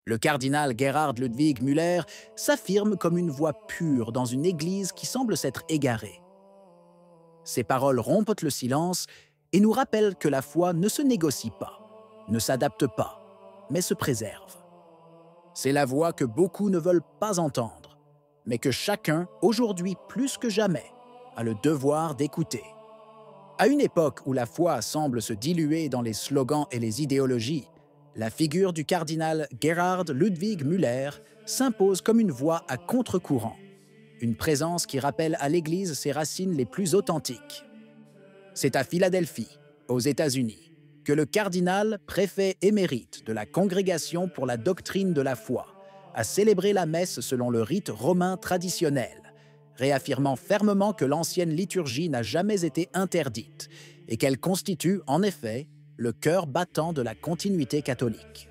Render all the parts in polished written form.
Le cardinal Gerhard Ludwig Müller s'affirme comme une voix pure dans une église qui semble s'être égarée. Ses paroles rompent le silence et nous rappellent que la foi ne se négocie pas, ne s'adapte pas, mais se préserve. C'est la voix que beaucoup ne veulent pas entendre, mais que chacun, aujourd'hui plus que jamais, a le devoir d'écouter. À une époque où la foi semble se diluer dans les slogans et les idéologies, la figure du cardinal Gerhard Ludwig Müller s'impose comme une voix à contre-courant, une présence qui rappelle à l'Église ses racines les plus authentiques. C'est à Philadelphie, aux États-Unis, que le cardinal, préfet émérite de la Congrégation pour la doctrine de la foi, a célébré la messe selon le rite romain traditionnel, réaffirmant fermement que l'ancienne liturgie n'a jamais été interdite et qu'elle constitue, en effet, le cœur battant de la continuité catholique.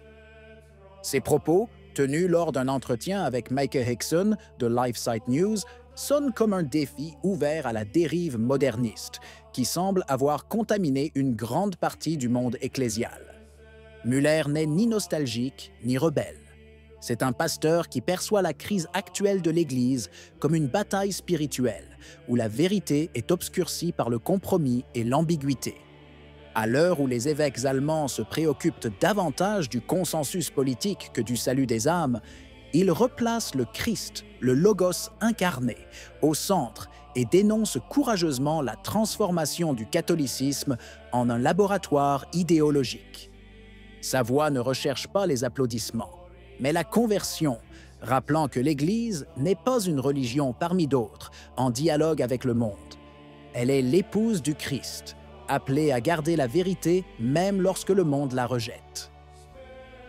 Ces propos, tenus lors d'un entretien avec Micah Hickson de LifeSite News, sonnent comme un défi ouvert à la dérive moderniste, qui semble avoir contaminé une grande partie du monde ecclésial. Müller n'est ni nostalgique ni rebelle. C'est un pasteur qui perçoit la crise actuelle de l'Église comme une bataille spirituelle, où la vérité est obscurcie par le compromis et l'ambiguïté. À l'heure où les évêques allemands se préoccupent davantage du consensus politique que du salut des âmes, ils replacent le Christ, le Logos incarné, au centre et dénoncent courageusement la transformation du catholicisme en un laboratoire idéologique. Sa voix ne recherche pas les applaudissements, mais la conversion, rappelant que l'Église n'est pas une religion parmi d'autres, en dialogue avec le monde. Elle est l'épouse du Christ, appelée à garder la vérité même lorsque le monde la rejette.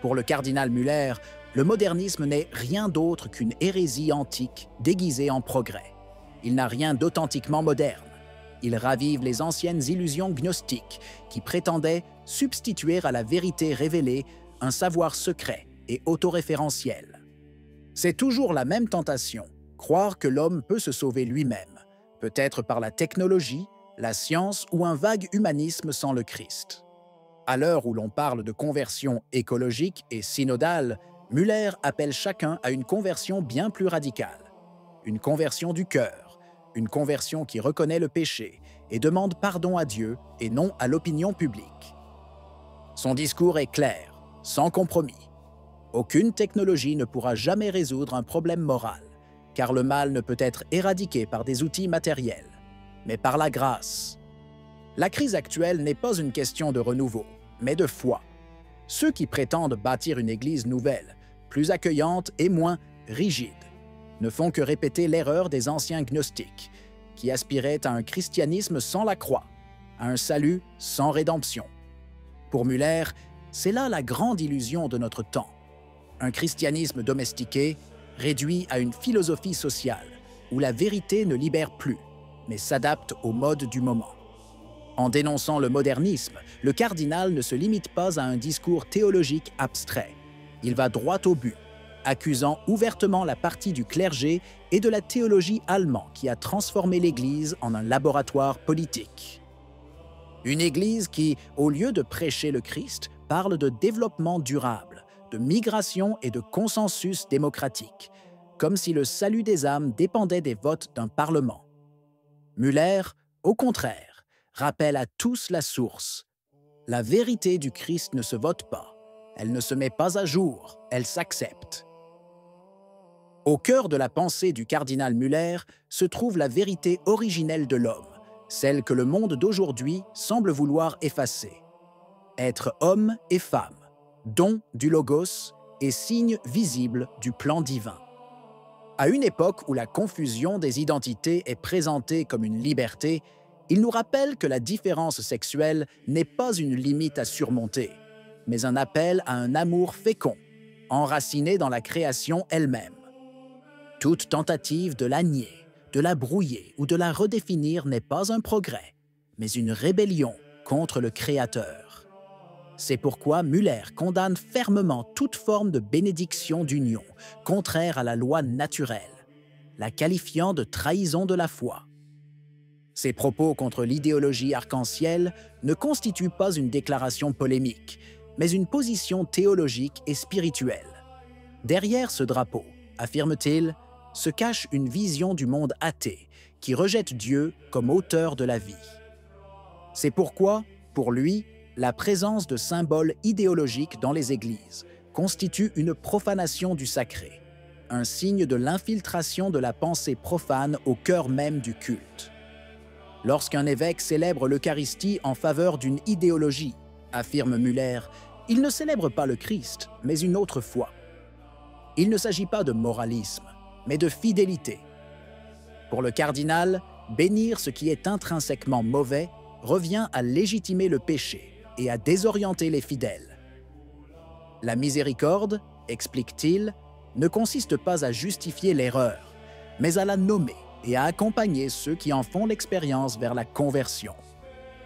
Pour le cardinal Müller, le modernisme n'est rien d'autre qu'une hérésie antique déguisée en progrès. Il n'a rien d'authentiquement moderne. Il ravive les anciennes illusions gnostiques qui prétendaient substituer à la vérité révélée un savoir secret et autoréférentiel. C'est toujours la même tentation, croire que l'homme peut se sauver lui-même, peut-être par la technologie, la science ou un vague humanisme sans le Christ. À l'heure où l'on parle de conversion écologique et synodale, Müller appelle chacun à une conversion bien plus radicale. Une conversion du cœur, une conversion qui reconnaît le péché et demande pardon à Dieu et non à l'opinion publique. Son discours est clair, sans compromis. Aucune technologie ne pourra jamais résoudre un problème moral, car le mal ne peut être éradiqué par des outils matériels, mais par la grâce. La crise actuelle n'est pas une question de renouveau, mais de foi. Ceux qui prétendent bâtir une Église nouvelle, plus accueillante et moins rigide, ne font que répéter l'erreur des anciens gnostiques, qui aspiraient à un christianisme sans la croix, à un salut sans rédemption. Pour Müller, c'est là la grande illusion de notre temps. Un christianisme domestiqué, réduit à une philosophie sociale, où la vérité ne libère plus, mais s'adapte au mode du moment. En dénonçant le modernisme, le cardinal ne se limite pas à un discours théologique abstrait. Il va droit au but, accusant ouvertement la partie du clergé et de la théologie allemande qui a transformé l'Église en un laboratoire politique. Une Église qui, au lieu de prêcher le Christ, parle de développement durable, de migration et de consensus démocratique, comme si le salut des âmes dépendait des votes d'un parlement. Müller, au contraire, rappelle à tous la source. La vérité du Christ ne se vote pas, elle ne se met pas à jour, elle s'accepte. Au cœur de la pensée du cardinal Müller se trouve la vérité originelle de l'homme, celle que le monde d'aujourd'hui semble vouloir effacer. Être homme et femme, don du Logos et signe visible du plan divin. À une époque où la confusion des identités est présentée comme une liberté, il nous rappelle que la différence sexuelle n'est pas une limite à surmonter, mais un appel à un amour fécond, enraciné dans la création elle-même. Toute tentative de la nier, de la brouiller ou de la redéfinir n'est pas un progrès, mais une rébellion contre le Créateur. C'est pourquoi Müller condamne fermement toute forme de bénédiction d'union, contraire à la loi naturelle, la qualifiant de trahison de la foi. Ses propos contre l'idéologie arc-en-ciel ne constituent pas une déclaration polémique, mais une position théologique et spirituelle. Derrière ce drapeau, affirme-t-il, se cache une vision du monde athée qui rejette Dieu comme auteur de la vie. C'est pourquoi, pour lui, la présence de symboles idéologiques dans les églises constitue une profanation du sacré, un signe de l'infiltration de la pensée profane au cœur même du culte. Lorsqu'un évêque célèbre l'Eucharistie en faveur d'une idéologie, affirme Müller, il ne célèbre pas le Christ, mais une autre foi. Il ne s'agit pas de moralisme, mais de fidélité. Pour le cardinal, bénir ce qui est intrinsèquement mauvais revient à légitimer le péché et à désorienter les fidèles. La miséricorde, explique-t-il, ne consiste pas à justifier l'erreur, mais à la nommer et à accompagner ceux qui en font l'expérience vers la conversion.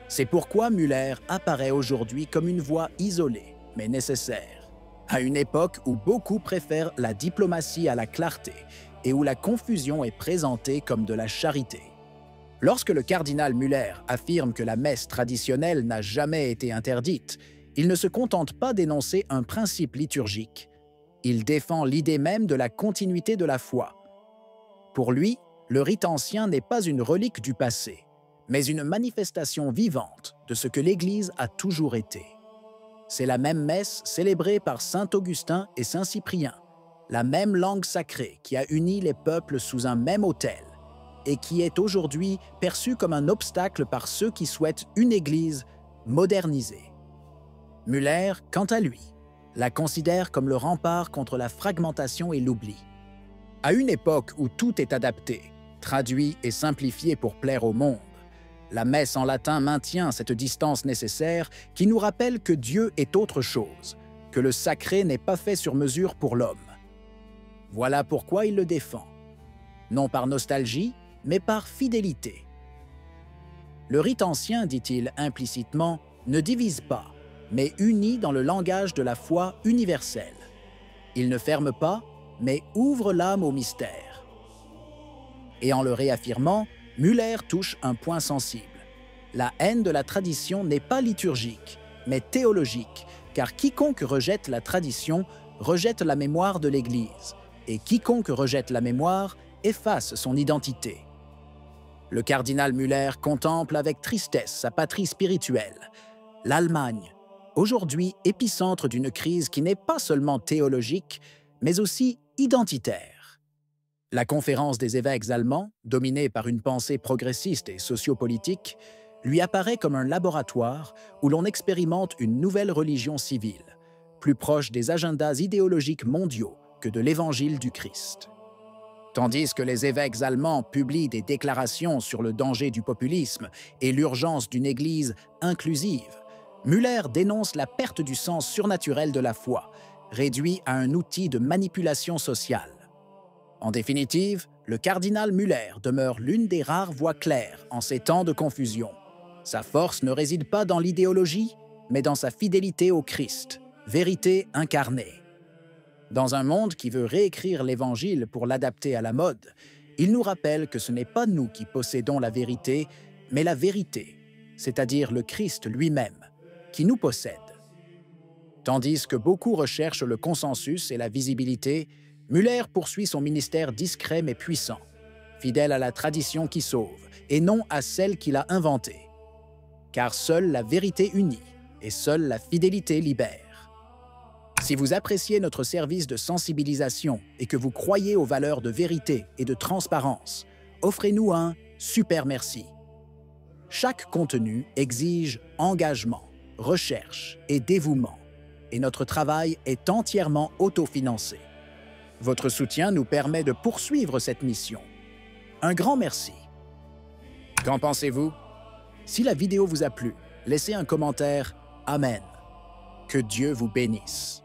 C'est pourquoi Müller apparaît aujourd'hui comme une voie isolée, mais nécessaire, à une époque où beaucoup préfèrent la diplomatie à la clarté et où la confusion est présentée comme de la charité. Lorsque le cardinal Müller affirme que la messe traditionnelle n'a jamais été interdite, il ne se contente pas d'énoncer un principe liturgique. Il défend l'idée même de la continuité de la foi. Pour lui, le rite ancien n'est pas une relique du passé, mais une manifestation vivante de ce que l'Église a toujours été. C'est la même messe célébrée par saint Augustin et saint Cyprien, la même langue sacrée qui a uni les peuples sous un même autel et qui est aujourd'hui perçue comme un obstacle par ceux qui souhaitent une Église modernisée. Müller, quant à lui, la considère comme le rempart contre la fragmentation et l'oubli. À une époque où tout est adapté, traduit et simplifié pour plaire au monde, la messe en latin maintient cette distance nécessaire qui nous rappelle que Dieu est autre chose, que le sacré n'est pas fait sur mesure pour l'homme. Voilà pourquoi il le défend, non par nostalgie, mais par fidélité. Le rite ancien, dit-il implicitement, ne divise pas, mais unit dans le langage de la foi universelle. Il ne ferme pas, mais ouvre l'âme au mystère. Et en le réaffirmant, Müller touche un point sensible. La haine de la tradition n'est pas liturgique, mais théologique, car quiconque rejette la tradition rejette la mémoire de l'Église, et quiconque rejette la mémoire efface son identité. Le cardinal Müller contemple avec tristesse sa patrie spirituelle, l'Allemagne, aujourd'hui épicentre d'une crise qui n'est pas seulement théologique, mais aussi identitaire. La conférence des évêques allemands, dominée par une pensée progressiste et sociopolitique, lui apparaît comme un laboratoire où l'on expérimente une nouvelle religion civile, plus proche des agendas idéologiques mondiaux que de l'évangile du Christ. Tandis que les évêques allemands publient des déclarations sur le danger du populisme et l'urgence d'une Église inclusive, Müller dénonce la perte du sens surnaturel de la foi, réduit à un outil de manipulation sociale. En définitive, le cardinal Müller demeure l'une des rares voix claires en ces temps de confusion. Sa force ne réside pas dans l'idéologie, mais dans sa fidélité au Christ, vérité incarnée. Dans un monde qui veut réécrire l'Évangile pour l'adapter à la mode, il nous rappelle que ce n'est pas nous qui possédons la vérité, mais la vérité, c'est-à-dire le Christ lui-même, qui nous possède. Tandis que beaucoup recherchent le consensus et la visibilité, Müller poursuit son ministère discret mais puissant, fidèle à la tradition qui sauve, et non à celle qu'il a inventée. Car seule la vérité unit, et seule la fidélité libère. Si vous appréciez notre service de sensibilisation et que vous croyez aux valeurs de vérité et de transparence, offrez-nous un super merci. Chaque contenu exige engagement, recherche et dévouement, et notre travail est entièrement autofinancé. Votre soutien nous permet de poursuivre cette mission. Un grand merci. Qu'en pensez-vous? Si la vidéo vous a plu, laissez un commentaire. Amen. Que Dieu vous bénisse.